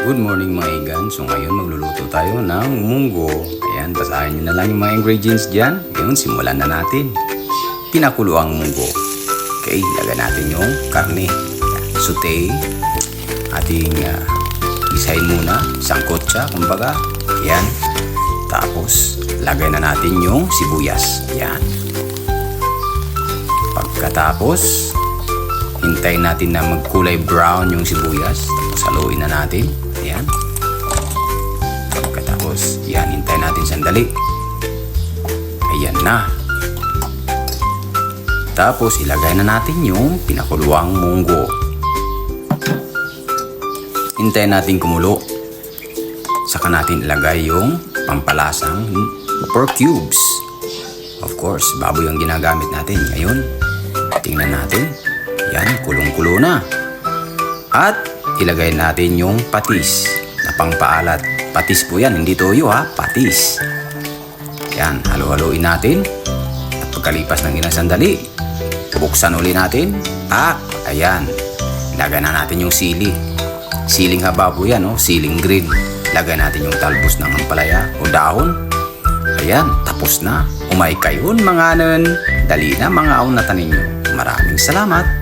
Good morning mga igan. So ngayon magluluto tayo ng munggo. Ayan, basahin nyo na lang yung mga ingredients dyan. Ngayon, simulan na natin. Pinakulo ang munggo. Okay, lagyan natin yung karne. Ayan, saute. Ating isahin muna. Isang kotsa, kumbaga. Ayan. Tapos, lagay na natin yung sibuyas. Ayan. Pagkatapos, hintayin natin na magkulay brown yung sibuyas. Tapos haluin na natin. Ayan. Pagkatapos, yan, hintayin natin sandali. Ayan na. Tapos, ilagay na natin yung pinakuluang munggo. Hintayin natin kumulo. Saka natin ilagay yung pampalasang pork cubes. Of course, baboy ang ginagamit natin. Ngayon, tingnan natin. Yan, kulong-kulo na. At ilagay natin yung patis na pangpaalat. Patis po yan, hindi toyo ha, patis. Yan, halo-haloin natin. At pagkalipas ng ilang sandali, buksan uli natin. Ayan. Ilagay na natin yung sili. Siling haba po yan, siling green. Lagay natin yung talbos ng ampalaya o dahon. Ayan, tapos na. Umay kayon mga anan. Dali na mga aunatan ninyo. Maraming salamat.